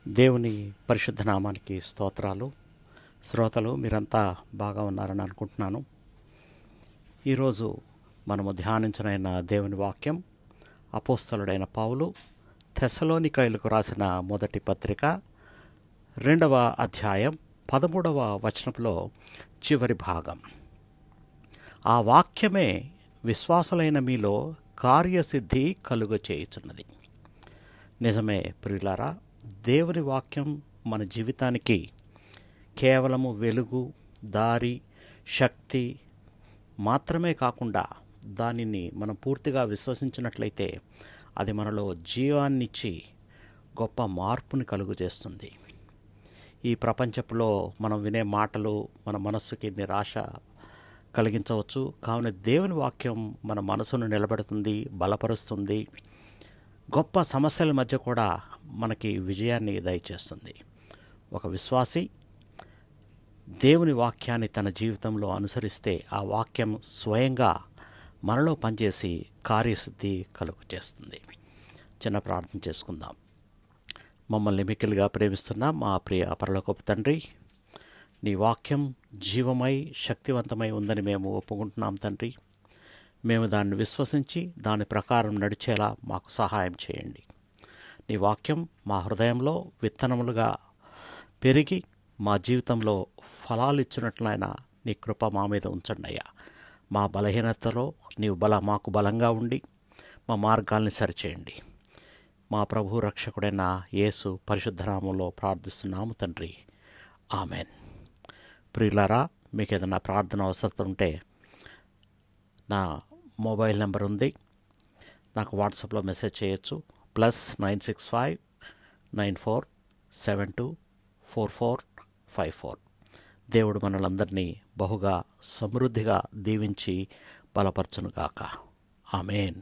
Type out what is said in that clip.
దేవుని పరిశుద్ధ నామానికి స్తోత్రాలు. శ్రోతలు మీరంతా బాగా ఉన్నారని అనుకుంటున్నాను. ఈరోజు మనము ధ్యానించనైన దేవుని వాక్యం అపోస్తలుడైన పౌలు తెస్సలోనికయులకు రాసిన మొదటి పత్రిక 2వ అధ్యాయం 13వ వచనంలో చివరి భాగం. ఆ వాక్యమే విశ్వాసులైన మీలో కార్యసిద్ధి కలుగచేయుచున్నది. నిజమే ప్రియులారా, దేవుని వాక్యం మన జీవితానికి కేవలము వెలుగు, దారి, శక్తి మాత్రమే కాకుండా దానిని మనం పూర్తిగా విశ్వసించినట్లయితే అది మనలో జీవాన్నిచ్చి గొప్ప మార్పుని కలుగజేస్తుంది. ఈ ప్రపంచంలో మనం వినే మాటలు మన మనస్సుకి నిరాశ కలిగించవచ్చు. కావున దేవుని వాక్యం మన మనసును నిలబెడుతుంది, బలపరుస్తుంది. గొప్ప సమస్యల మధ్య కూడా మనకి విజయాన్ని దయచేస్తుంది. ఒక విశ్వాసి దేవుని వాక్యాన్ని తన జీవితంలో అనుసరిస్తే ఆ వాక్యం స్వయంగా మనలో పనిచేసి కార్యసిద్ధి కలుగు చేస్తుంది. చిన్న ప్రార్థన చేసుకుందాం. మమ్మల్ని మిక్కిలిగా ప్రేమిస్తున్న మా ప్రియ పరలోకపు తండ్రి, నీ వాక్యం జీవమై శక్తివంతమై ఉందని మేము ఒప్పుకుంటున్నాం తండ్రి. మేము దాన్ని విశ్వసించి దాని ప్రకారం నడిచేలా మాకు సహాయం చేయండి. నీ వాక్యం మా హృదయంలో విత్తనములుగా పెరిగి మా జీవితంలో ఫలాలు ఇచ్చినట్లయినా నీ కృప మా మీద ఉంచండి అయ్యా. మా బలహీనతలో నీవు మాకు బలంగా ఉండి మా మార్గాల్ని సరిచేయండి. మా ప్రభు రక్షకుడైన యేసు పరిశుద్ధనామంలో ప్రార్థిస్తున్నాము తండ్రి, ఆమెన్. ప్రియులారా, మీకు ఏదైనా ప్రార్థన అవసరం ఉంటే నా మొబైల్ నెంబర్ ఉంది, నాకు వాట్సాప్లో మెసేజ్ చేయొచ్చు. +965 94724454. దేవుడు మనలందరినీ బహుగా సమృద్ధిగా దీవించి బలపరచునుగాక. ఆమేన్.